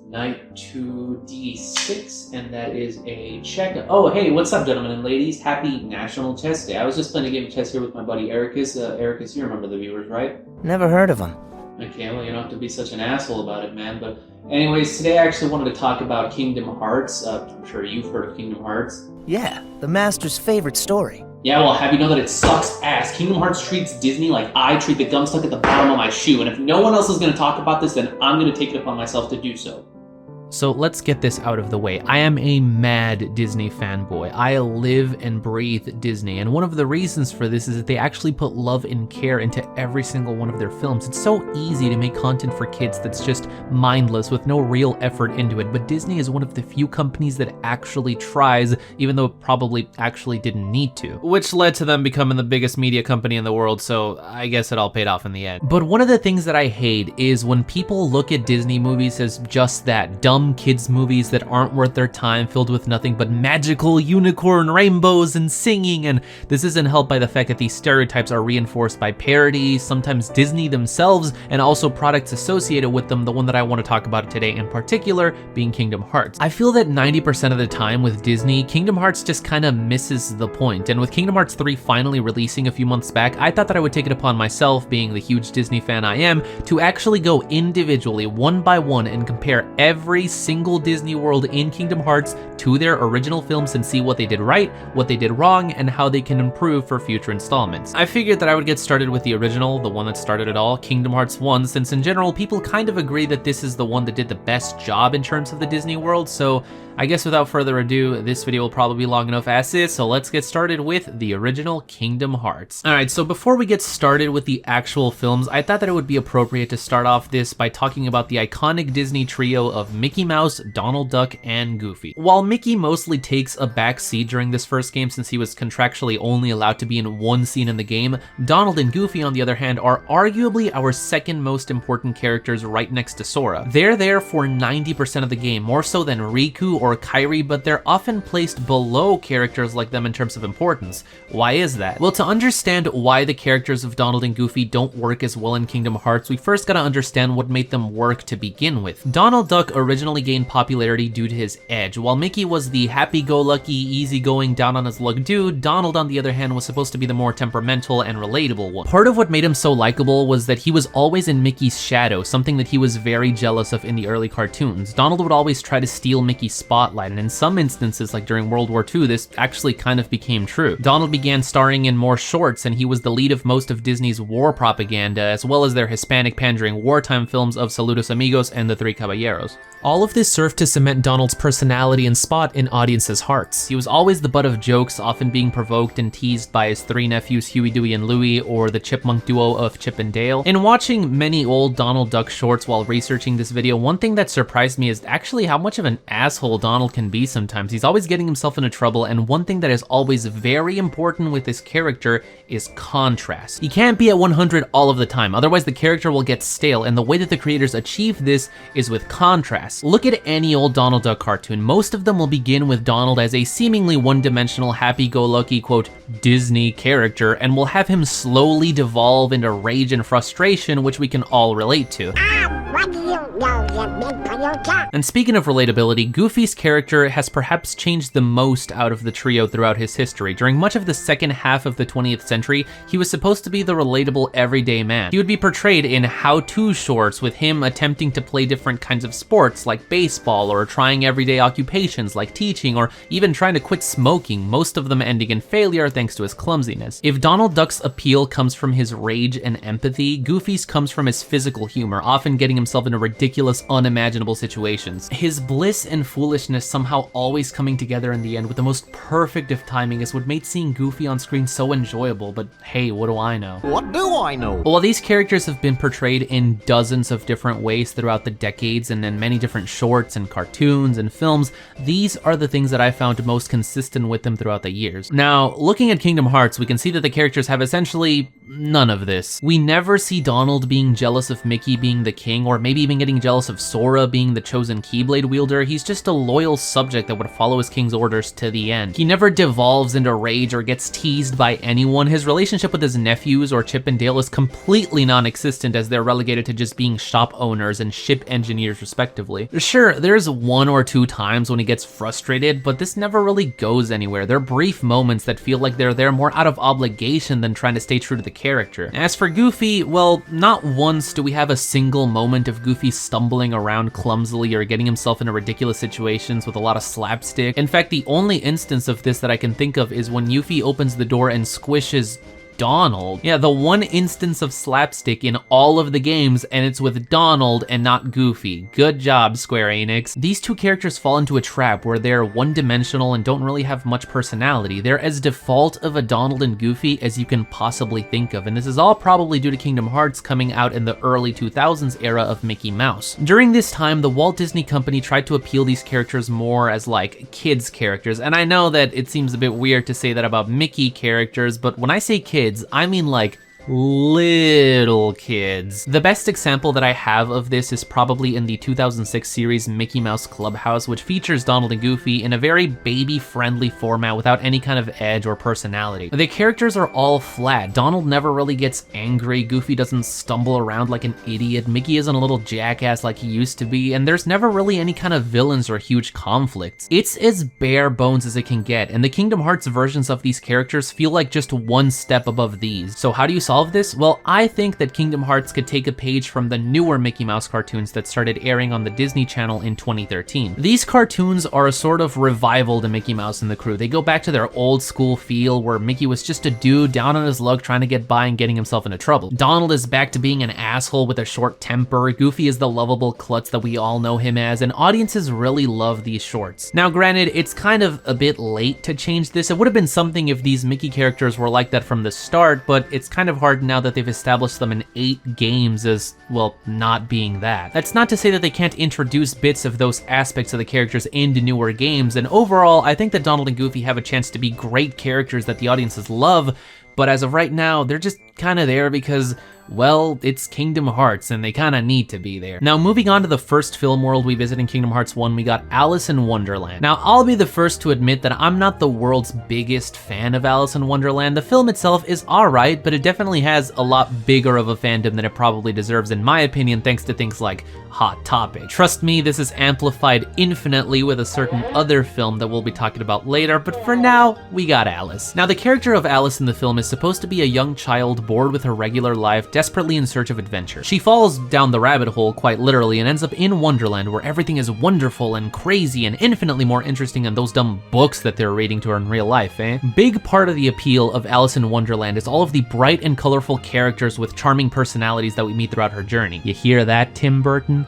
Knight to d6, and that is a check. Oh, hey, what's up, gentlemen and ladies? Happy National Chess Day. I was just playing a game of chess here with my buddy Ericus. Ericus, you remember the viewers, right? Never heard of him. Okay, well, you don't have to be such an asshole about it, man. But anyways, today I actually wanted to talk about Kingdom Hearts. I'm sure you've heard of Kingdom Hearts. Yeah, the master's favorite story. Yeah, well, have you know that it sucks ass? Kingdom Hearts treats Disney like I treat the gum stuck at the bottom of my shoe. And if no one else is going to talk about this, then I'm going to take it upon myself to do so. So let's get this out of the way. I am a mad Disney fanboy. I live and breathe Disney, and one of the reasons for this is that they actually put love and care into every single one of their films. It's so easy to make content for kids that's just mindless with no real effort into it, but Disney is one of the few companies that actually tries, even though it probably actually didn't need to, which led to them becoming the biggest media company in the world, so I guess it all paid off in the end. But one of the things that I hate is when people look at Disney movies as just that, dumb kids movies that aren't worth their time, filled with nothing but magical unicorn rainbows and singing, and this isn't helped by the fact that these stereotypes are reinforced by parody, sometimes Disney themselves, and also products associated with them, the one that I want to talk about today in particular being Kingdom Hearts. I feel that 90% of the time with Disney, Kingdom Hearts just kind of misses the point, and with Kingdom Hearts 3 finally releasing a few months back, I thought that I would take it upon myself, being the huge Disney fan I am, to actually go individually, one by one, and compare every single Disney world in Kingdom Hearts to their original films and see what they did right, what they did wrong, and how they can improve for future installments. I figured that I would get started with the original, the one that started it all, Kingdom Hearts 1, since in general people kind of agree that this is the one that did the best job in terms of the Disney world, so I guess without further ado, this video will probably be long enough as is, so let's get started with the original Kingdom Hearts. Alright, so before we get started with the actual films, I thought that it would be appropriate to start off this by talking about the iconic Disney trio of Mickey Mouse, Donald Duck, and Goofy. While Mickey mostly takes a back seat during this first game since he was contractually only allowed to be in one scene in the game, Donald and Goofy, on the other hand, are arguably our second most important characters right next to Sora. They're there for 90% of the game, more so than Riku or Kairi, but they're often placed below characters like them in terms of importance. Why is that? Well, to understand why the characters of Donald and Goofy don't work as well in Kingdom Hearts, we first gotta understand what made them work to begin with. Donald Duck originally gained popularity due to his edge. While Mickey was the happy-go-lucky, easygoing, down-on-his-luck dude, Donald, on the other hand, was supposed to be the more temperamental and relatable one. Part of what made him so likable was that he was always in Mickey's shadow, something that he was very jealous of in the early cartoons. Donald would always try to steal Mickey's spotlight, and in some instances, like during World War II, this actually kind of became true. Donald began starring in more shorts, and he was the lead of most of Disney's war propaganda, as well as their Hispanic pandering wartime films of Saludos Amigos and The Three Caballeros. All of this served to cement Donald's personality and spot in audiences' hearts. He was always the butt of jokes, often being provoked and teased by his three nephews Huey, Dewey, and Louie, or the chipmunk duo of Chip and Dale. In watching many old Donald Duck shorts while researching this video, one thing that surprised me is actually how much of an asshole Donald can be sometimes. He's always getting himself into trouble, and one thing that is always very important with this character is contrast. He can't be at 100 all of the time, otherwise the character will get stale, and the way that the creators achieve this is with contrast. Look at any old Donald Duck cartoon. Most of them will begin with Donald as a seemingly one-dimensional, happy-go-lucky, quote, Disney character, and will have him slowly devolve into rage and frustration, which we can all relate to. What do you know, you big Toyota? And speaking of relatability, Goofy's character has perhaps changed the most out of the trio throughout his history. During much of the second half of the 20th century, he was supposed to be the relatable everyday man. He would be portrayed in how-to shorts with him attempting to play different kinds of sports like baseball, or trying everyday occupations like teaching, or even trying to quit smoking, most of them ending in failure thanks to his clumsiness. If Donald Duck's appeal comes from his rage and empathy, Goofy's comes from his physical humor, often getting himself into ridiculous, unimaginable situations. His bliss and foolishness somehow always coming together in the end with the most perfect of timing is what made seeing Goofy on screen so enjoyable, but hey, what do I know? What do I know? Well, while these characters have been portrayed in dozens of different ways throughout the decades and in many different shorts and cartoons and films, these are the things that I found most consistent with them throughout the years. Now, looking at Kingdom Hearts, we can see that the characters have essentially none of this. We never see Donald being jealous of Mickey being the king, or maybe even getting jealous of Sora being the chosen Keyblade wielder. He's just a loyal subject that would follow his king's orders to the end. He never devolves into rage or gets teased by anyone. His relationship with his nephews or Chip and Dale is completely non-existent, as they're relegated to just being shop owners and ship engineers respectively. Sure, there's 1 or 2 times when he gets frustrated, but this never really goes anywhere. They're brief moments that feel like they're there more out of obligation than trying to stay true to the character. As for Goofy, well, not once do we have a single moment of Goofy stumbling around clumsily or getting himself into ridiculous situations with a lot of slapstick. In fact, the only instance of this that I can think of is when Yuffie opens the door and squishes Donald. Yeah, the one instance of slapstick in all of the games, and it's with Donald and not Goofy. Good job, Square Enix. These two characters fall into a trap where they're one-dimensional and don't really have much personality. They're as default of a Donald and Goofy as you can possibly think of, and this is all probably due to Kingdom Hearts coming out in the early 2000s era of Mickey Mouse. During this time, the Walt Disney Company tried to appeal these characters more as like kids characters, and I know that it seems a bit weird to say that about Mickey characters, but when I say kids, I mean like little kids. The best example that I have of this is probably in the 2006 series Mickey Mouse Clubhouse, which features Donald and Goofy in a very baby-friendly format without any kind of edge or personality. The characters are all flat. Donald never really gets angry, Goofy doesn't stumble around like an idiot, Mickey isn't a little jackass like he used to be, and there's never really any kind of villains or huge conflicts. It's as bare bones as it can get, and the Kingdom Hearts versions of these characters feel like just one step above these. So how do you solve this? Well, I think that Kingdom Hearts could take a page from the newer Mickey Mouse cartoons that started airing on the Disney Channel in 2013. These cartoons are a sort of revival to Mickey Mouse and the crew. They go back to their old school feel where Mickey was just a dude down on his luck trying to get by and getting himself into trouble. Donald is back to being an asshole with a short temper. Goofy is the lovable klutz that we all know him as, and audiences really love these shorts. Now granted, it's kind of a bit late to change this. It would have been something if these Mickey characters were like that from the start, but it's kind of hard now that they've established them in 8 games as, well, not being that. That's not to say that they can't introduce bits of those aspects of the characters into newer games, and overall, I think that Donald and Goofy have a chance to be great characters that the audiences love, but as of right now, they're just kind of there because, well, it's Kingdom Hearts, and they kind of need to be there. Now, moving on to the first film world we visit in Kingdom Hearts 1, we got Alice in Wonderland. Now, I'll be the first to admit that I'm not the world's biggest fan of Alice in Wonderland. The film itself is alright, but it definitely has a lot bigger of a fandom than it probably deserves, in my opinion, thanks to things like Hot Topic. Trust me, this is amplified infinitely with a certain other film that we'll be talking about later, but for now, we got Alice. Now, the character of Alice in the film is supposed to be a young child bored with her regular life, desperately in search of adventure. She falls down the rabbit hole, quite literally, and ends up in Wonderland, where everything is wonderful and crazy and infinitely more interesting than those dumb books that they're reading to her in real life, eh? Big part of the appeal of Alice in Wonderland is all of the bright and colorful characters with charming personalities that we meet throughout her journey. You hear that, Tim Burton?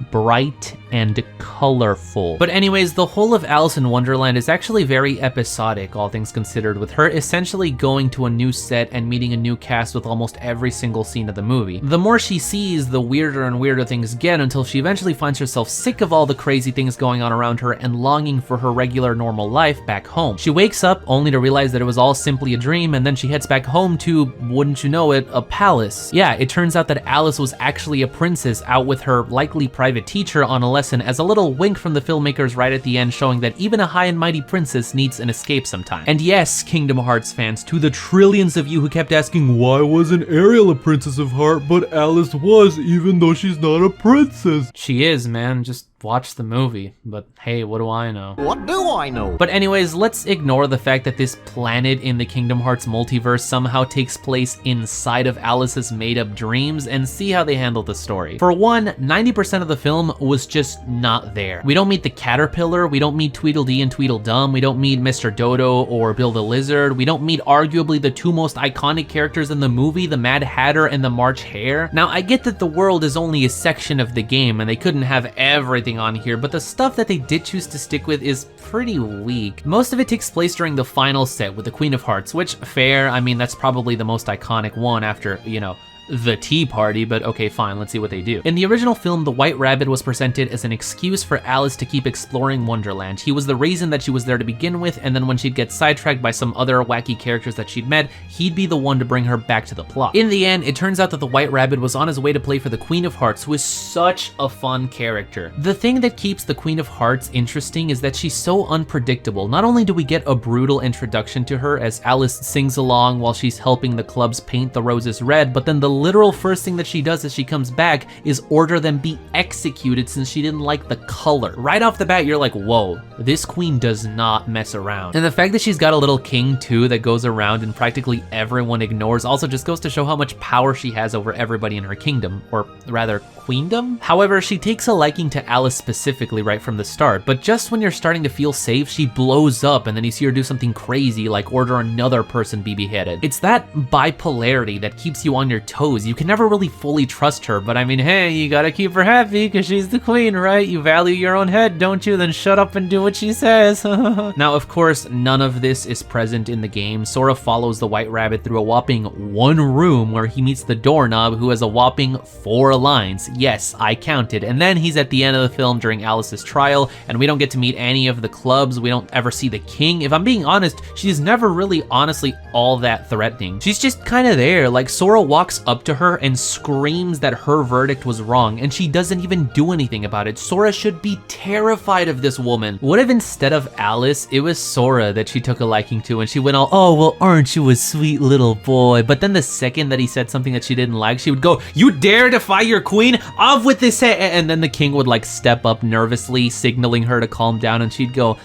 Bright and colorful. But anyways, the whole of Alice in Wonderland is actually very episodic, all things considered, with her essentially going to a new set and meeting a new cast with almost every single scene of the movie. The more she sees, the weirder and weirder things get, until she eventually finds herself sick of all the crazy things going on around her and longing for her regular normal life back home. She wakes up only to realize that it was all simply a dream, and then she heads back home to, wouldn't you know it, a palace. Yeah, it turns out that Alice was actually a princess out with her likely private teacher on a lesson, as a little wink from the filmmakers right at the end, showing that even a high and mighty princess needs an escape sometime. And yes, Kingdom Hearts fans, to the trillions of you who kept asking, why wasn't Ariel a princess of heart, but Alice was, even though she's not a princess? She is, man, just watch the movie, but hey, what do I know? What do I know? But anyways, let's ignore the fact that this planet in the Kingdom Hearts multiverse somehow takes place inside of Alice's made-up dreams and see how they handle the story. For one, 90% of the film was just not there. We don't meet the Caterpillar, we don't meet Tweedledee and Tweedledum, we don't meet Mr. Dodo or Bill the Lizard, we don't meet arguably the 2 most iconic characters in the movie, the Mad Hatter and the March Hare. Now, I get that the world is only a section of the game and they couldn't have everything on here, but the stuff that they did choose to stick with is pretty weak. Most of it takes place during the final set with the Queen of Hearts, which, fair, I mean, that's probably the most iconic one after, you know, the tea party, but okay, fine, let's see what they do. In the original film, the White Rabbit was presented as an excuse for Alice to keep exploring Wonderland. He was the reason that she was there to begin with, and then when she'd get sidetracked by some other wacky characters that she'd met, he'd be the one to bring her back to the plot. In the end, it turns out that the White Rabbit was on his way to play for the Queen of Hearts, who is such a fun character. The thing that keeps the Queen of Hearts interesting is that she's so unpredictable. Not only do we get a brutal introduction to her as Alice sings along while she's helping the clubs paint the roses red, but then the literal first thing that she does as she comes back is order them be executed since she didn't like the color. Right off the bat, you're like, whoa, this queen does not mess around. And the fact that she's got a little king too that goes around and practically everyone ignores also just goes to show how much power she has over everybody in her kingdom, or rather queendom? However, she takes a liking to Alice specifically right from the start, but just when you're starting to feel safe, she blows up and then you see her do something crazy like order another person be beheaded. It's that bipolarity that keeps you on your toes. You can never really fully trust her, but I mean, hey, you gotta keep her happy because she's the queen, right? You value your own head, don't you? Then shut up and do what she says. Now, of course, none of this is present in the game. Sora follows the White Rabbit through a whopping 1 room where he meets the doorknob who has a whopping 4 lines. Yes, I counted. And then he's at the end of the film during Alice's trial, and we don't get to meet any of the clubs. We don't ever see the king. If I'm being honest, she's never really honestly all that threatening. She's just kind of there. Like, Sora walks up to her and screams that her verdict was wrong, and she doesn't even do anything about it. Sora should be terrified of this woman. What if instead of Alice, it was Sora that she took a liking to, and she went all, oh, well, aren't you a sweet little boy? But then the second that he said something that she didn't like, she would go, you dare defy your queen? Off with this head! And then the king would like step up nervously, signaling her to calm down, and she'd go,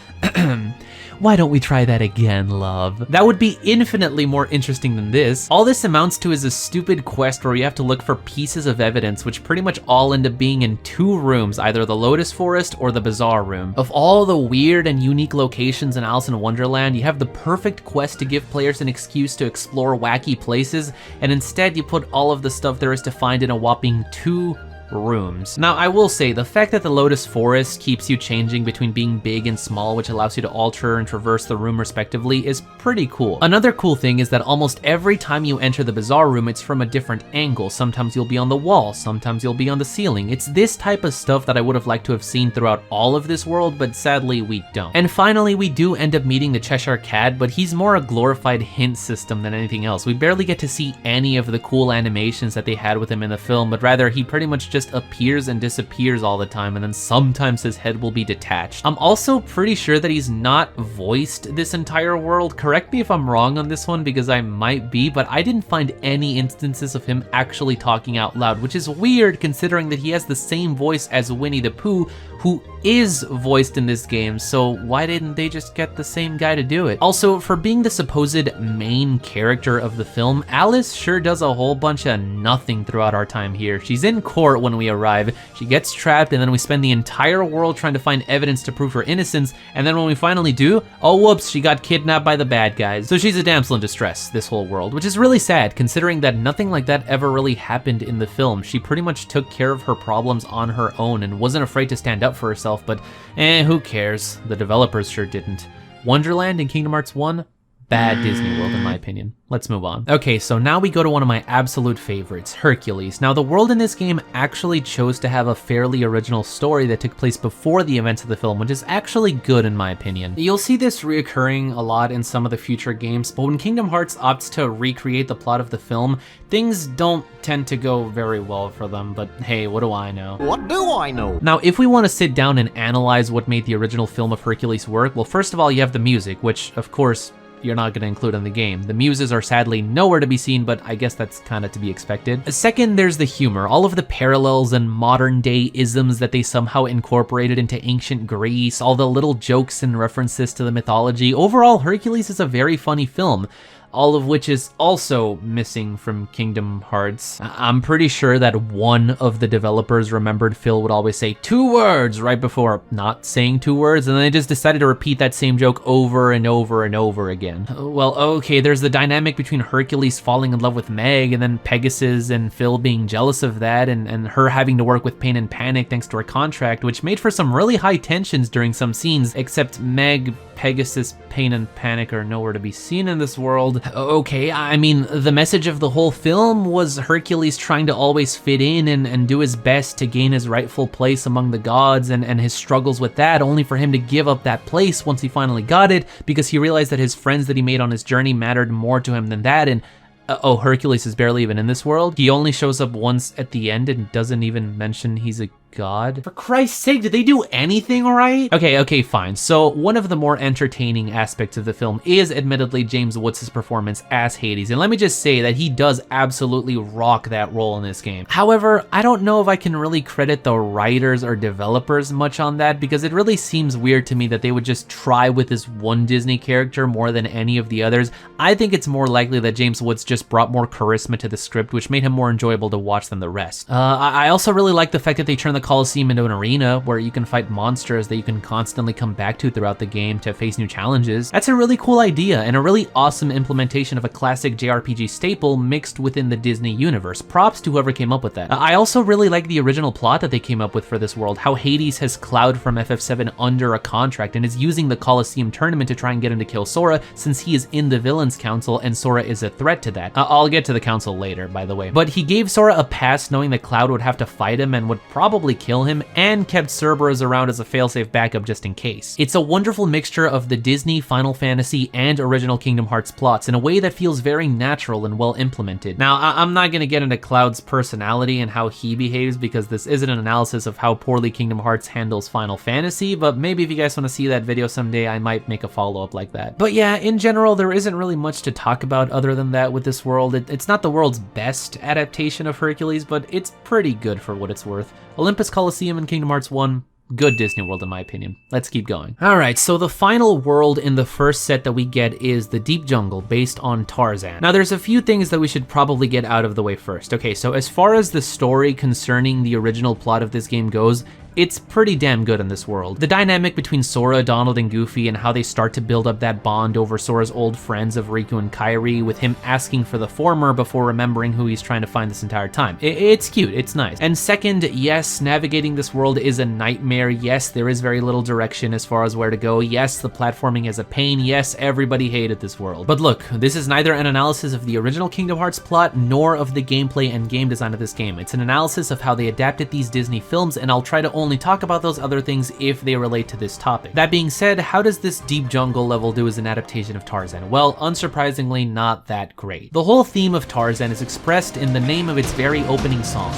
why don't we try that again, love? That would be infinitely more interesting than this. All this amounts to is a stupid quest where you have to look for pieces of evidence, which pretty much all end up being in 2 rooms, either the Lotus Forest or the Bazaar Room. Of all the weird and unique locations in Alice in Wonderland, you have the perfect quest to give players an excuse to explore wacky places, and instead you put all of the stuff there is to find in a whopping 2 rooms. Now, I will say, the fact that the Lotus Forest keeps you changing between being big and small, which allows you to alter and traverse the room respectively, is pretty cool. Another cool thing is that almost every time you enter the Bazaar Room, it's from a different angle. Sometimes you'll be on the wall, sometimes you'll be on the ceiling. It's this type of stuff that I would have liked to have seen throughout all of this world, but sadly we don't. And finally, we do end up meeting the Cheshire Cat, but he's more a glorified hint system than anything else. We barely get to see any of the cool animations that they had with him in the film, but rather he pretty much just appears and disappears all the time, and then sometimes his head will be detached. I'm also pretty sure that he's not voiced this entire world. Correct me if I'm wrong on this one, because I might be, but I didn't find any instances of him actually talking out loud, which is weird considering that he has the same voice as Winnie the Pooh, who is voiced in this game, so why didn't they just get the same guy to do it? Also, for being the supposed main character of the film, Alice sure does a whole bunch of nothing throughout our time here. She's in court when we arrive, she gets trapped, and then we spend the entire world trying to find evidence to prove her innocence, and then when we finally do, oh whoops, she got kidnapped by the bad guys. So she's a damsel in distress, this whole world, which is really sad considering that nothing like that ever really happened in the film. She pretty much took care of her problems on her own and wasn't afraid to stand up for herself, but who cares? The developers sure didn't. Wonderland and Kingdom Hearts 1, bad Disney World in my opinion. Let's move on. Okay, so now we go to one of my absolute favorites, Hercules. Now, the world in this game actually chose to have a fairly original story that took place before the events of the film, which is actually good in my opinion. You'll see this reoccurring a lot in some of the future games, but when Kingdom Hearts opts to recreate the plot of the film, things don't tend to go very well for them, but hey, what do I know? What do I know? Now, if we want to sit down and analyze what made the original film of Hercules work, well, first of all, you have the music, which, of course, you're not going to include in the game. The muses are sadly nowhere to be seen, but I guess that's kind of to be expected. Second, there's the humor. All of the parallels and modern day isms that they somehow incorporated into ancient Greece, all the little jokes and references to the mythology. Overall, Hercules is a very funny film, all of which is also missing from Kingdom Hearts. I'm pretty sure that one of the developers remembered Phil would always say 2 words right before not saying 2 words, and then they just decided to repeat that same joke over and over and over again. Well, okay, there's the dynamic between Hercules falling in love with Meg, and then Pegasus and Phil being jealous of that, and her having to work with Pain and Panic thanks to her contract, which made for some really high tensions during some scenes, except Meg, Pegasus, Pain and Panic are nowhere to be seen in this world. Okay, I mean, the message of the whole film was Hercules trying to always fit in and do his best to gain his rightful place among the gods and his struggles with that, only for him to give up that place once he finally got it because he realized that his friends that he made on his journey mattered more to him than that. And oh, Hercules is barely even in this world. He only shows up once at the end and doesn't even mention he's a god. For Christ's sake, did they do anything right? Okay, fine. So one of the more entertaining aspects of the film is admittedly James Woods' performance as Hades, and let me just say that he does absolutely rock that role in this game. However, I don't know if I can really credit the writers or developers much on that, because it really seems weird to me that they would just try with this one Disney character more than any of the others. I think it's more likely that James Woods just brought more charisma to the script, which made him more enjoyable to watch than the rest. I also really like the fact that they turned the Coliseum into an arena where you can fight monsters that you can constantly come back to throughout the game to face new challenges. That's a really cool idea and a really awesome implementation of a classic JRPG staple mixed within the Disney universe. Props to whoever came up with that. I also really like the original plot that they came up with for this world, how Hades has Cloud from FF7 under a contract and is using the Coliseum tournament to try and get him to kill Sora, since he is in the Villains Council and Sora is a threat to that. I'll get to the council later, by the way. But he gave Sora a pass knowing that Cloud would have to fight him and would probably kill him, and kept Cerberus around as a failsafe backup just in case. It's a wonderful mixture of the Disney, Final Fantasy, and original Kingdom Hearts plots in a way that feels very natural and well implemented. Now, I'm not gonna get into Cloud's personality and how he behaves because this isn't an analysis of how poorly Kingdom Hearts handles Final Fantasy, but maybe if you guys wanna see that video someday, I might make a follow-up like that. But yeah, in general, there isn't really much to talk about other than that with this world. It's not the world's best adaptation of Hercules, but it's pretty good for what it's worth. Olympus Coliseum in Kingdom Hearts 1, good Disney World in my opinion. Let's keep going. All right, so the final world in the first set that we get is the Deep Jungle, based on Tarzan. Now there's a few things that we should probably get out of the way first. Okay, so as far as the story concerning the original plot of this game goes, it's pretty damn good in this world. The dynamic between Sora, Donald, and Goofy and how they start to build up that bond over Sora's old friends of Riku and Kairi, with him asking for the former before remembering who he's trying to find this entire time. It's cute, it's nice. And second, yes, navigating this world is a nightmare. Yes, there is very little direction as far as where to go. Yes, the platforming is a pain. Yes, everybody hated this world. But look, this is neither an analysis of the original Kingdom Hearts plot nor of the gameplay and game design of this game. It's an analysis of how they adapted these Disney films, and I'll try to only talk about those other things if they relate to this topic. That being said, how does this Deep Jungle level do as an adaptation of Tarzan? Well, unsurprisingly, not that great. The whole theme of Tarzan is expressed in the name of its very opening song.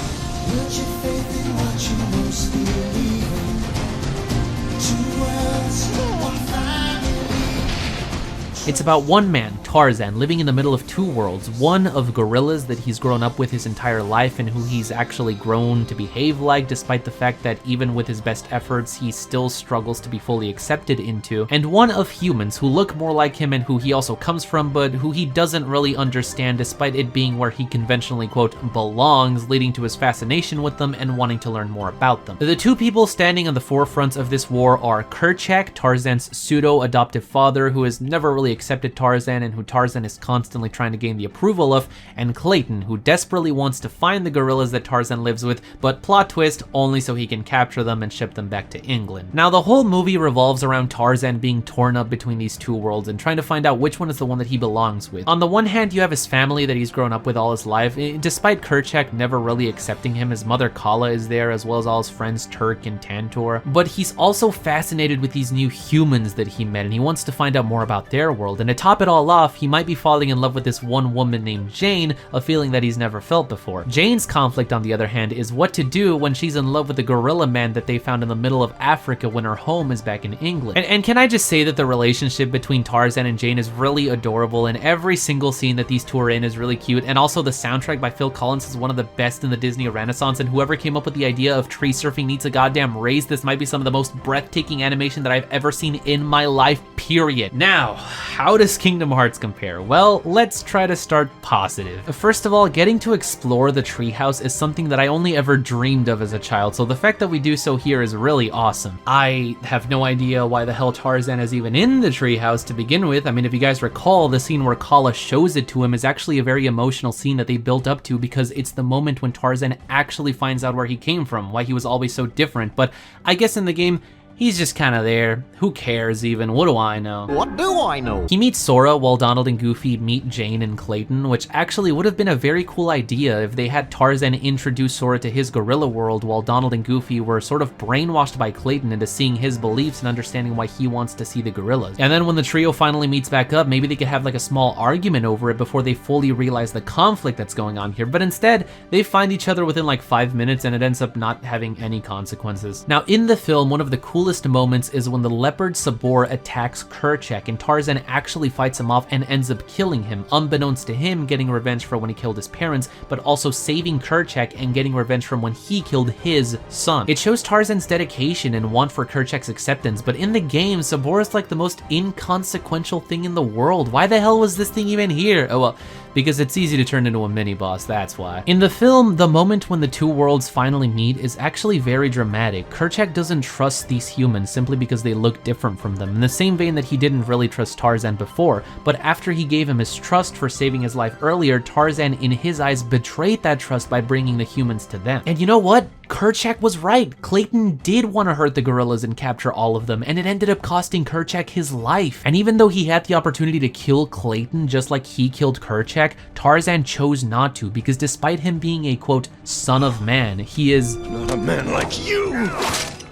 It's about one man, Tarzan, living in the middle of two worlds, one of gorillas that he's grown up with his entire life and who he's actually grown to behave like, despite the fact that even with his best efforts, he still struggles to be fully accepted into, and one of humans who look more like him and who he also comes from, but who he doesn't really understand despite it being where he conventionally, quote, belongs, leading to his fascination with them and wanting to learn more about them. The two people standing on the forefronts of this war are Kerchak, Tarzan's pseudo-adoptive father, who has never really accepted Tarzan and who Tarzan is constantly trying to gain the approval of, and Clayton, who desperately wants to find the gorillas that Tarzan lives with, but plot twist, only so he can capture them and ship them back to England. Now, the whole movie revolves around Tarzan being torn up between these two worlds and trying to find out which one is the one that he belongs with. On the one hand, you have his family that he's grown up with all his life. Despite Kerchak never really accepting him, his mother Kala is there, as well as all his friends Turk and Tantor. But he's also fascinated with these new humans that he met, and he wants to find out more about their world. And to top it all off, he might be falling in love with this one woman named Jane, a feeling that he's never felt before. Jane's conflict, on the other hand, is what to do when she's in love with the gorilla man that they found in the middle of Africa when her home is back in England. And can I just say that the relationship between Tarzan and Jane is really adorable, and every single scene that these two are in is really cute, and also the soundtrack by Phil Collins is one of the best in the Disney Renaissance, and whoever came up with the idea of tree surfing needs a goddamn raise. This might be some of the most breathtaking animation that I've ever seen in my life, period. Now, how does Kingdom Hearts compare? Well, let's try to start positive. First of all, getting to explore the treehouse is something that I only ever dreamed of as a child, so the fact that we do so here is really awesome. I have no idea why the hell Tarzan is even in the treehouse to begin with. I mean, if you guys recall, the scene where Kala shows it to him is actually a very emotional scene that they built up to, because it's the moment when Tarzan actually finds out where he came from, why he was always so different. But I guess in the game, He's just kind of there. Who cares even? What do I know? What do I know? He meets Sora while Donald and Goofy meet Jane and Clayton, which actually would have been a very cool idea if they had Tarzan introduce Sora to his gorilla world while Donald and Goofy were sort of brainwashed by Clayton into seeing his beliefs and understanding why he wants to see the gorillas. And then when the trio finally meets back up, maybe they could have like a small argument over it before they fully realize the conflict that's going on here. But instead, they find each other within like 5 minutes and it ends up not having any consequences. Now in the film, one of the coolest moments is when the leopard Sabor attacks Kerchak and Tarzan actually fights him off and ends up killing him, unbeknownst to him getting revenge for when he killed his parents, but also saving Kerchak and getting revenge from when he killed his son. It shows Tarzan's dedication and want for Kerchak's acceptance, but in the game, Sabor is like the most inconsequential thing in the world. Why the hell was this thing even here? Oh well, because it's easy to turn into a mini-boss, that's why. In the film, the moment when the two worlds finally meet is actually very dramatic. Kerchak doesn't trust these humans simply because they look different from them, in the same vein that he didn't really trust Tarzan before, but after he gave him his trust for saving his life earlier, Tarzan in his eyes betrayed that trust by bringing the humans to them. And you know what? Kerchak was right. Clayton did want to hurt the gorillas and capture all of them, and it ended up costing Kerchak his life. And even though he had the opportunity to kill Clayton just like he killed Kerchak, Tarzan chose not to because despite him being a quote, son of man, he is Not a man like you!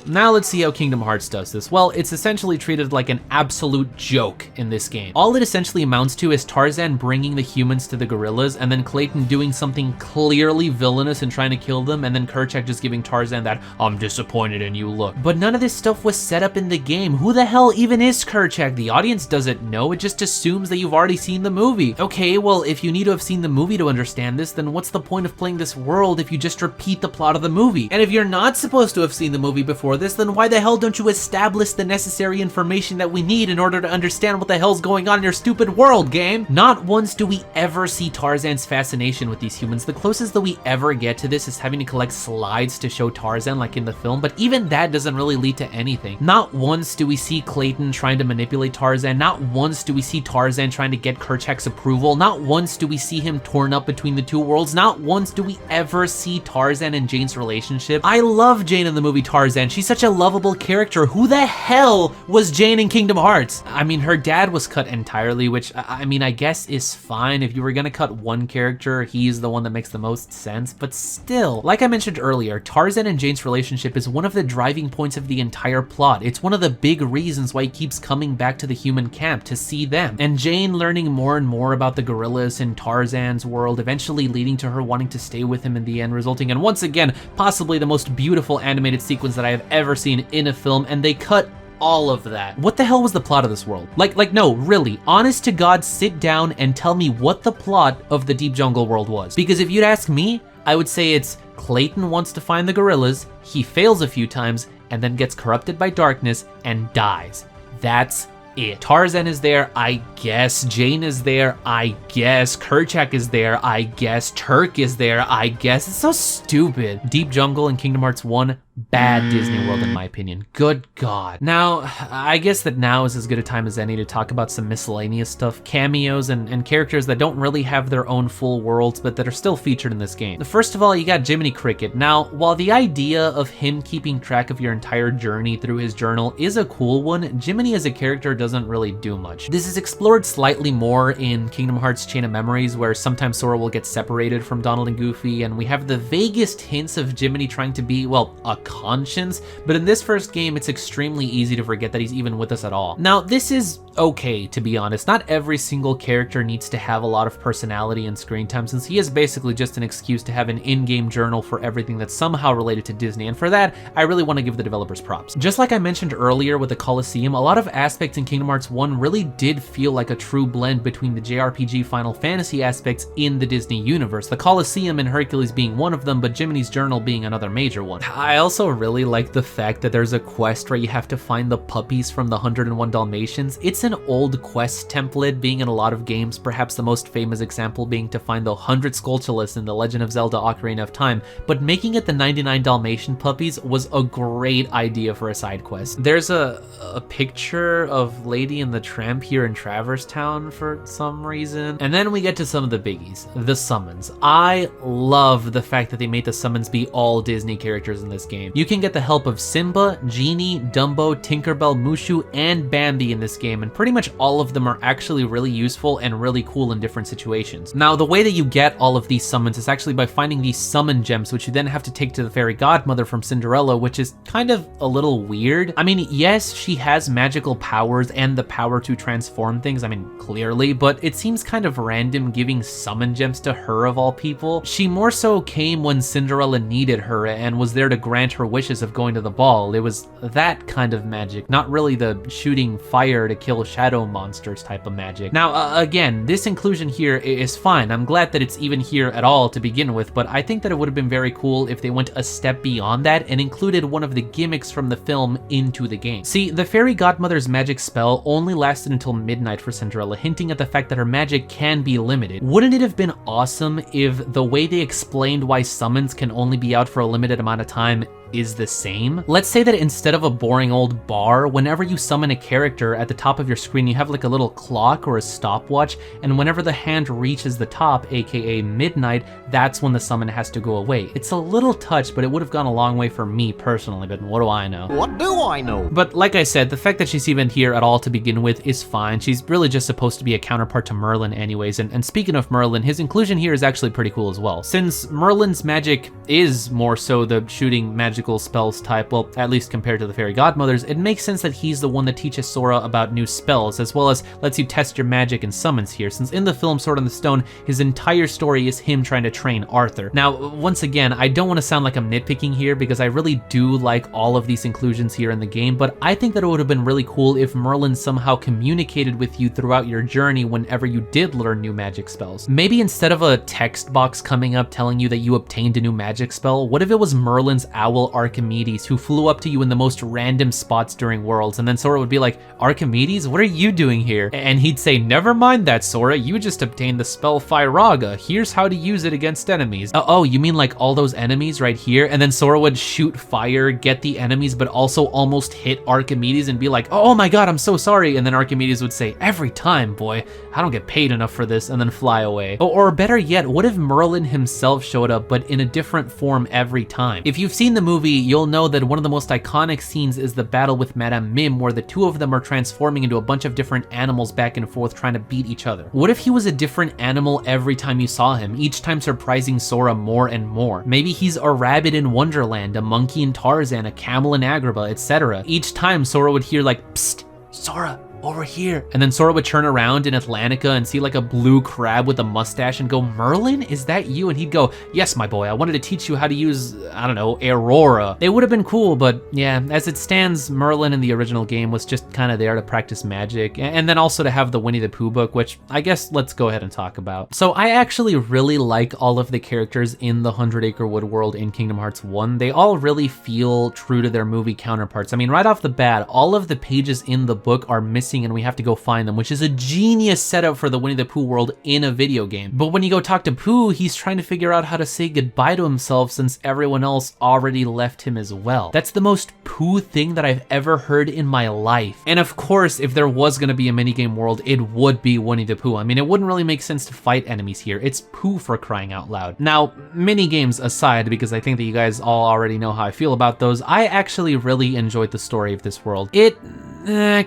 Now let's see how Kingdom Hearts does this. Well, it's essentially treated like an absolute joke in this game. All it essentially amounts to is Tarzan bringing the humans to the gorillas, and then Clayton doing something clearly villainous and trying to kill them, and then Kerchak just giving Tarzan that "I'm disappointed in you" look. But none of this stuff was set up in the game. Who the hell even is Kerchak? The audience doesn't know, it just assumes that you've already seen the movie. Okay, well, if you need to have seen the movie to understand this, then what's the point of playing this world if you just repeat the plot of the movie? And if you're not supposed to have seen the movie before this, then why the hell don't you establish the necessary information that we need in order to understand what the hell's going on in your stupid world, game? Not once do we ever see Tarzan's fascination with these humans. The closest that we ever get to this is having to collect slides to show Tarzan like in the film, but even that doesn't really lead to anything. Not once do we see Clayton trying to manipulate Tarzan. Not once do we see Tarzan trying to get Kerchak's approval. Not once do we see him torn up between the two worlds. Not once do we ever see Tarzan and Jane's relationship. I love Jane in the movie Tarzan. She's such a lovable character. Who the hell was Jane in Kingdom Hearts? I mean, her dad was cut entirely, which I mean, I guess is fine. If you were gonna cut one character, he's the one that makes the most sense, but still, like I mentioned earlier, Tarzan and Jane's relationship is one of the driving points of the entire plot. It's one of the big reasons why he keeps coming back to the human camp to see them. And Jane learning more and more about the gorillas in Tarzan's world, eventually leading to her wanting to stay with him in the end, resulting in, once again, possibly the most beautiful animated sequence that I have ever seen in a film, and they cut all of that. What the hell was the plot of this world? Like no, really, honest to God, sit down and tell me what the plot of the Deep Jungle world was. Because if you'd ask me, I would say it's Clayton wants to find the gorillas, he fails a few times, and then gets corrupted by darkness and dies. That's it. Tarzan is there, I guess. Jane is there, I guess. Kerchak is there, I guess. Turk is there, I guess. It's so stupid. Deep Jungle in Kingdom Hearts 1, bad Disney World in my opinion. Good God. Now, I guess that now is as good a time as any to talk about some miscellaneous stuff, cameos, and characters that don't really have their own full worlds, but that are still featured in this game. First of all, you got Jiminy Cricket. Now, while the idea of him keeping track of your entire journey through his journal is a cool one, Jiminy as a character doesn't really do much. This is explored slightly more in Kingdom Hearts Chain of Memories, where sometimes Sora will get separated from Donald and Goofy, and we have the vaguest hints of Jiminy trying to be, well, a conscience, but in this first game, it's extremely easy to forget that he's even with us at all. Now, this is okay, to be honest. Not every single character needs to have a lot of personality and screen time, since he is basically just an excuse to have an in-game journal for everything that's somehow related to Disney, and for that, I really want to give the developers props. Just like I mentioned earlier with the Coliseum, a lot of aspects in Kingdom Hearts 1 really did feel like a true blend between the JRPG Final Fantasy aspects in the Disney universe, the Coliseum and Hercules being one of them, but Jiminy's journal being another major one. I also really like the fact that there's a quest where you have to find the puppies from the 101 Dalmatians. It's an old quest template being in a lot of games, perhaps the most famous example being to find the 100 Skulltulas in The Legend of Zelda Ocarina of Time, but making it the 99 Dalmatian puppies was a great idea for a side quest. There's a picture of Lady and the Tramp here in Traverse Town for some reason. And then we get to some of the biggies, the summons. I love the fact that they made the summons be all Disney characters in this game. game. You can get the help of Simba, Genie, Dumbo, Tinkerbell, Mushu, and Bambi in this game, and pretty much all of them are actually really useful and really cool in different situations. Now, the way that you get all of these summons is actually by finding these summon gems, which you then have to take to the fairy godmother from Cinderella, which is kind of a little weird. I mean, yes, she has magical powers and the power to transform things, I mean, clearly, but it seems kind of random giving summon gems to her of all people. She more so came when Cinderella needed her and was there to grant her wishes of going to the ball. It was that kind of magic, not really the shooting fire to kill shadow monsters type of magic. Now, again, this inclusion here is fine. I'm glad that it's even here at all to begin with, but I think that it would have been very cool if they went a step beyond that and included one of the gimmicks from the film into the game. See, the fairy godmother's magic spell only lasted until midnight for Cinderella, hinting at the fact that her magic can be limited. Wouldn't it have been awesome if the way they explained why summons can only be out for a limited amount of time is the same? Let's say that instead of a boring old bar, whenever you summon a character at the top of your screen, you have like a little clock or a stopwatch, and whenever the hand reaches the top, aka midnight, that's when the summon has to go away. It's a little touch, but it would have gone a long way for me personally, but what do I know? What do I know? But like I said, the fact that she's even here at all to begin with is fine. She's really just supposed to be a counterpart to Merlin anyways, and speaking of Merlin, his inclusion here is actually pretty cool as well. Since Merlin's magic is more so the shooting magical spells type, well, at least compared to the fairy godmothers, it makes sense that he's the one that teaches Sora about new spells, as well as lets you test your magic and summons here, since in the film Sword in the Stone, his entire story is him trying to train Arthur. Now, once again, I don't want to sound like I'm nitpicking here, because I really do like all of these inclusions here in the game, but I think that it would have been really cool if Merlin somehow communicated with you throughout your journey whenever you did learn new magic spells. Maybe instead of a text box coming up telling you that you obtained a new magic spell, what if it was Merlin's owl Archimedes who flew up to you in the most random spots during Worlds, and then Sora would be like, Archimedes, what are you doing here? And he'd say, never mind that, Sora, you just obtained the spell Firaga. Here's how to use it against enemies. Oh, you mean like all those enemies right here? And then Sora would shoot fire, get the enemies, but also almost hit Archimedes and be like, oh my god, I'm so sorry. And then Archimedes would say, every time, boy, I don't get paid enough for this, and then fly away. Or better yet, what if Merlin himself showed up, but in a different form every time? If you've seen the movie, you'll know that one of the most iconic scenes is the battle with Madame Mim, where the two of them are transforming into a bunch of different animals back and forth trying to beat each other. What if he was a different animal every time you saw him, each time surprising Sora more and more? Maybe he's a rabbit in Wonderland, a monkey in Tarzan, a camel in Agrabah, etc. Each time Sora would hear like, psst, Sora, over here. And then Sora would turn around in Atlantica and see like a blue crab with a mustache and go, Merlin, is that you? And he'd go, yes, my boy, I wanted to teach you how to use, I don't know, Aurora. It would have been cool, but yeah, as it stands, Merlin in the original game was just kind of there to practice magic, and then also to have the Winnie the Pooh book, which I guess let's go ahead and talk about. So I actually really like all of the characters in the 100 Acre Wood world in Kingdom Hearts 1. They all really feel true to their movie counterparts. I mean, right off the bat, all of the pages in the book are missing and we have to go find them, which is a genius setup for the Winnie the Pooh world in a video game. But when you go talk to Pooh, he's trying to figure out how to say goodbye to himself since everyone else already left him as well. That's the most Pooh thing that I've ever heard in my life. And of course, if there was going to be a minigame world, it would be Winnie the Pooh. I mean, it wouldn't really make sense to fight enemies here. It's Pooh for crying out loud. Now, minigames aside, because I think that you guys all already know how I feel about those, I actually really enjoyed the story of this world. It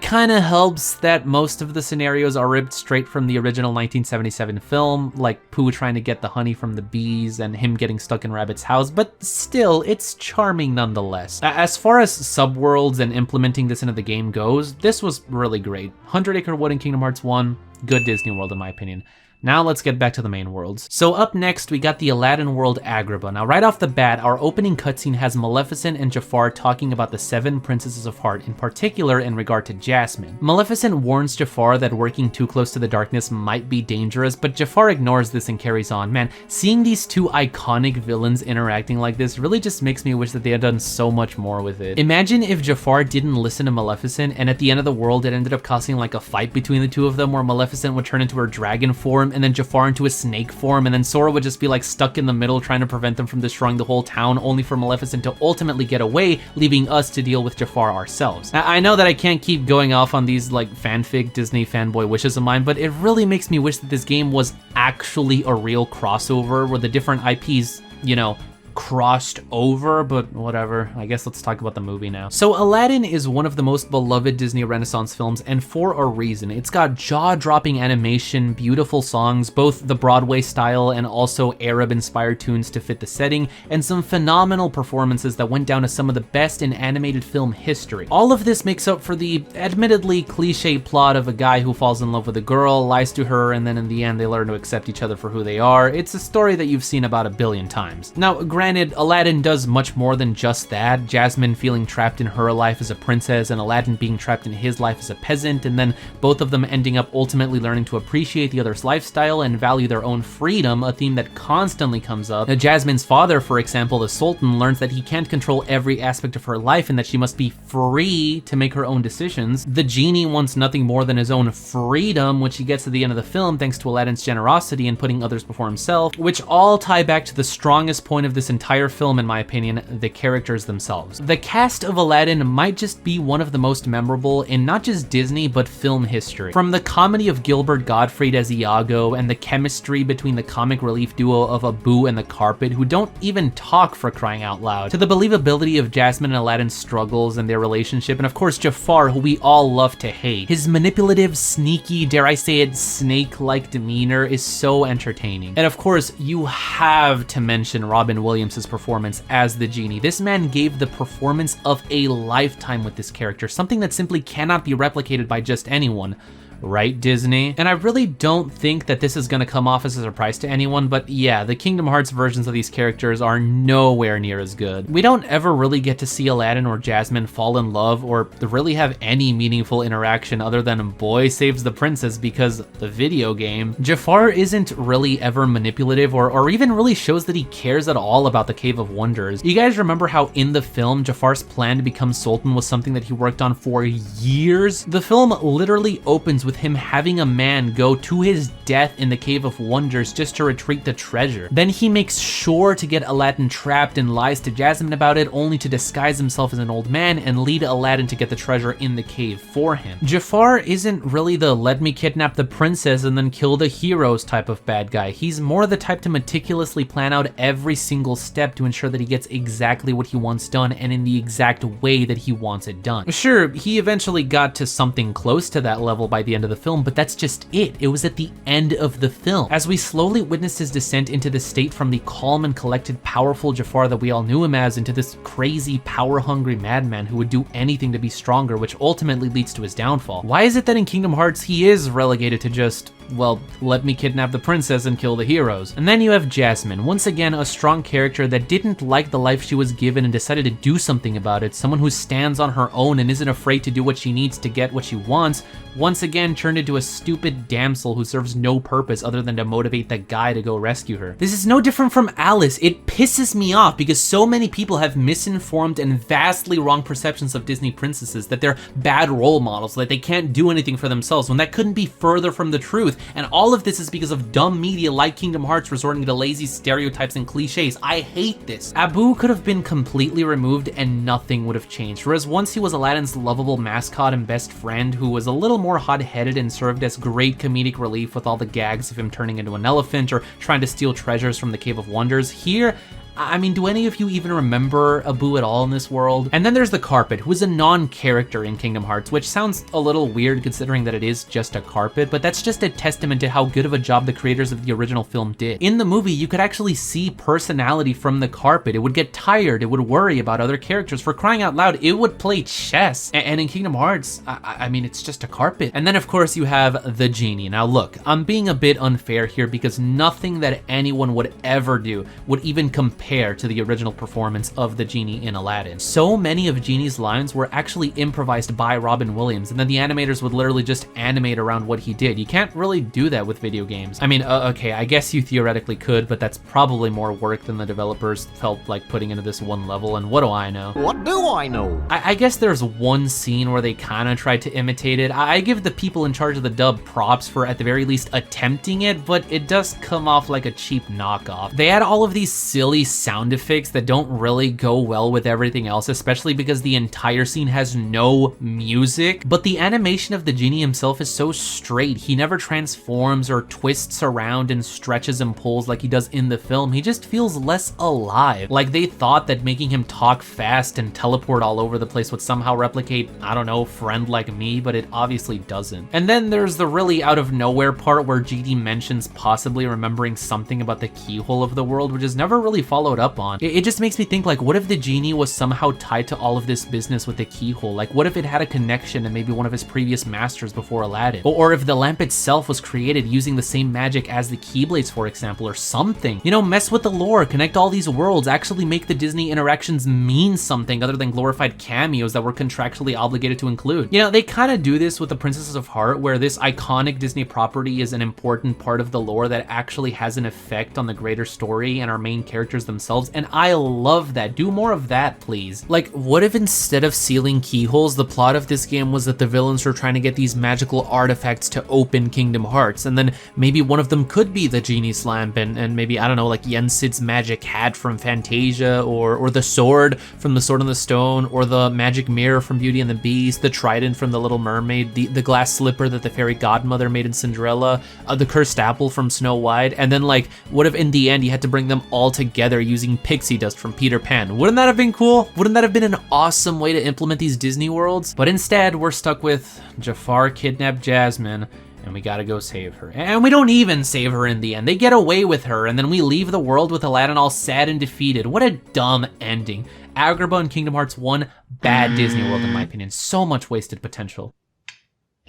kind of helps that most of the scenarios are ripped straight from the original 1977 film, like Pooh trying to get the honey from the bees and him getting stuck in Rabbit's house, but still, it's charming nonetheless. As far as subworlds and implementing this into the game goes, this was really great. 100 Acre Wood in Kingdom Hearts 1, good Disney World in my opinion. Now let's get back to the main worlds. So up next, we got the Aladdin world Agrabah. Now right off the bat, our opening cutscene has Maleficent and Jafar talking about the 7 princesses of heart, in particular in regard to Jasmine. Maleficent warns Jafar that working too close to the darkness might be dangerous, but Jafar ignores this and carries on. Man, seeing these two iconic villains interacting like this really just makes me wish that they had done so much more with it. Imagine if Jafar didn't listen to Maleficent, and at the end of the world it ended up causing like a fight between the two of them where Maleficent would turn into her dragon form and then Jafar into a snake form, and then Sora would just be like stuck in the middle trying to prevent them from destroying the whole town, only for Maleficent to ultimately get away, leaving us to deal with Jafar ourselves. I know that I can't keep going off on these like fanfic Disney fanboy wishes of mine, but it really makes me wish that this game was actually a real crossover where the different IPs, you know, crossed over, but whatever. I guess let's talk about the movie now. So Aladdin is one of the most beloved Disney Renaissance films, and for a reason. It's got jaw-dropping animation, beautiful songs, both the Broadway style and also Arab-inspired tunes to fit the setting, and some phenomenal performances that went down as some of the best in animated film history. All of this makes up for the admittedly cliche plot of a guy who falls in love with a girl, lies to her, and then in the end they learn to accept each other for who they are. It's a story that you've seen about 1 billion times. Now, granted, Aladdin does much more than just that. Jasmine feeling trapped in her life as a princess and Aladdin being trapped in his life as a peasant, and then both of them ending up ultimately learning to appreciate the other's lifestyle and value their own freedom, a theme that constantly comes up. Now, Jasmine's father, for example, the Sultan, learns that he can't control every aspect of her life and that she must be free to make her own decisions. The genie wants nothing more than his own freedom, which he gets at the end of the film thanks to Aladdin's generosity and putting others before himself, which all tie back to the strongest point of this entire film, in my opinion, the characters themselves. The cast of Aladdin might just be one of the most memorable in not just Disney, but film history. From the comedy of Gilbert Gottfried as Iago and the chemistry between the comic relief duo of Abu and the Carpet, who don't even talk for crying out loud, to the believability of Jasmine and Aladdin's struggles and their relationship, and of course Jafar, who we all love to hate. His manipulative, sneaky, dare I say it, snake-like demeanor is so entertaining. And of course, you have to mention Robin Williams' performance as the genie. This man gave the performance of a lifetime with this character, something that simply cannot be replicated by just anyone. Right, Disney? And I really don't think that this is gonna come off as a surprise to anyone, but yeah, the Kingdom Hearts versions of these characters are nowhere near as good. We don't ever really get to see Aladdin or Jasmine fall in love or really have any meaningful interaction other than boy saves the princess because the video game. Jafar isn't really ever manipulative or even really shows that he cares at all about the Cave of Wonders. You guys remember how in the film, Jafar's plan to become Sultan was something that he worked on for years? The film literally opens with him having a man go to his death in the Cave of Wonders just to retrieve the treasure. Then he makes sure to get Aladdin trapped and lies to Jasmine about it, only to disguise himself as an old man and lead Aladdin to get the treasure in the cave for him. Jafar isn't really the let me kidnap the princess and then kill the heroes type of bad guy. He's more the type to meticulously plan out every single step to ensure that he gets exactly what he wants done and in the exact way that he wants it done. Sure, he eventually got to something close to that level by the end of the film, but that's just it. It was at the end of the film. As we slowly witnessed his descent into the state from the calm and collected, powerful Jafar that we all knew him as into this crazy, power-hungry madman who would do anything to be stronger, which ultimately leads to his downfall. Why is it that in Kingdom Hearts he is relegated to just, well, let me kidnap the princess and kill the heroes? And then you have Jasmine, once again a strong character that didn't like the life she was given and decided to do something about it, someone who stands on her own and isn't afraid to do what she needs to get what she wants, once again turned into a stupid damsel who serves no purpose other than to motivate that guy to go rescue her. This is no different from Alice. It pisses me off because so many people have misinformed and vastly wrong perceptions of Disney princesses, that they're bad role models, that they can't do anything for themselves, when that couldn't be further from the truth. And all of this is because of dumb media like Kingdom Hearts resorting to lazy stereotypes and cliches. I hate this. Abu could have been completely removed and nothing would have changed. Whereas once he was Aladdin's lovable mascot and best friend who was a little more hot-headed and served as great comedic relief with all the gags of him turning into an elephant or trying to steal treasures from the Cave of Wonders, here, I mean, do any of you even remember Abu at all in this world? And then there's the Carpet, who is a non-character in Kingdom Hearts, which sounds a little weird considering that it is just a carpet, but that's just a testament to how good of a job the creators of the original film did. In the movie, you could actually see personality from the Carpet. It would get tired, it would worry about other characters. For crying out loud, it would play chess. And in Kingdom Hearts, I mean, it's just a carpet. And then of course you have the Genie. Now look, I'm being a bit unfair here because nothing that anyone would ever do would even compare to the original performance of the Genie in Aladdin. So many of Genie's lines were actually improvised by Robin Williams, and then the animators would literally just animate around what he did. You can't really do that with video games. I mean, okay, I guess you theoretically could, but that's probably more work than the developers felt like putting into this one level, and what do I know? What do I know? I guess there's one scene where they kind of tried to imitate it. I give the people in charge of the dub props for at the very least attempting it, but it does come off like a cheap knockoff. They had all of these silly these sound effects that don't really go well with everything else, especially because the entire scene has no music. But the animation of the genie himself is so straight. He never transforms or twists around and stretches and pulls like he does in the film. He just feels less alive. Like they thought that making him talk fast and teleport all over the place would somehow replicate, I don't know, Friend Like Me, but it obviously doesn't. And then there's the really out of nowhere part where Genie mentions possibly remembering something about the keyhole of the world, which is never really followed up on. It just makes me think, like, what if the genie was somehow tied to all of this business with the keyhole? Like, what if it had a connection to maybe one of his previous masters before Aladdin? Or if the lamp itself was created using the same magic as the Keyblades, for example, or something. You know, mess with the lore, connect all these worlds, actually make the Disney interactions mean something other than glorified cameos that we're contractually obligated to include. You know, they kind of do this with the Princesses of Heart, where this iconic Disney property is an important part of the lore that actually has an effect on the greater story and our main characters themselves, and I love that. Do more of that, please. Like, what if instead of sealing keyholes, the plot of this game was that the villains were trying to get these magical artifacts to open Kingdom Hearts, and then maybe one of them could be the Genie's lamp, and maybe, I don't know, like Yen Sid's magic hat from Fantasia, or the sword from The Sword in the Stone, or the magic mirror from Beauty and the Beast, the trident from The Little Mermaid, the glass slipper that the fairy godmother made in Cinderella, the cursed apple from Snow White, and then, like, what if in the end you had to bring them all together using pixie dust from Peter Pan? Wouldn't that have been cool? Wouldn't that have been an awesome way to implement these Disney worlds? But instead, we're stuck with Jafar kidnapped Jasmine, and we gotta go save her. And we don't even save her in the end. They get away with her, and then we leave the world with Aladdin all sad and defeated. What a dumb ending. Agrabah and Kingdom Hearts 1, bad Disney world in my opinion. So much wasted potential.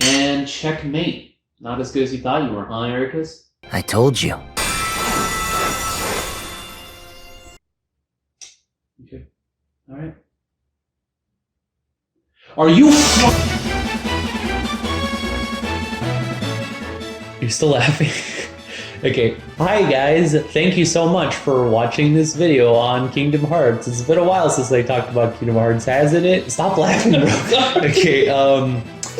And checkmate. Not as good as you thought you were, huh, Ericus? I told you. Okay. Alright. Are you You're still laughing? Okay. Hi guys, thank you so much for watching this video on Kingdom Hearts. It's been a while since I talked about Kingdom Hearts, hasn't it? Stop laughing, bro. Okay,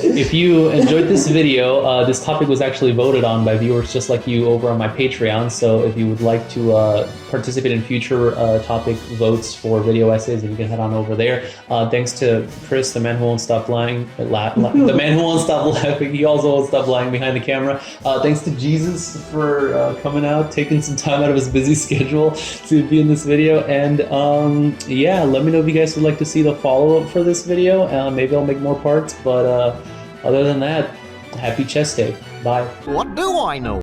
if you enjoyed this video, this topic was actually voted on by viewers just like you over on my Patreon, so if you would like to participate in future topic votes for video essays, you can head on over there. Thanks to Chris, the man who won't stop lying, the man who won't stop laughing, he also won't stop lying behind the camera. Thanks to Jesus for coming out, taking some time out of his busy schedule to be in this video, and yeah, let me know if you guys would like to see the follow-up for this video. Maybe I'll make more parts, but other than that, happy chess day. Bye. What do I know?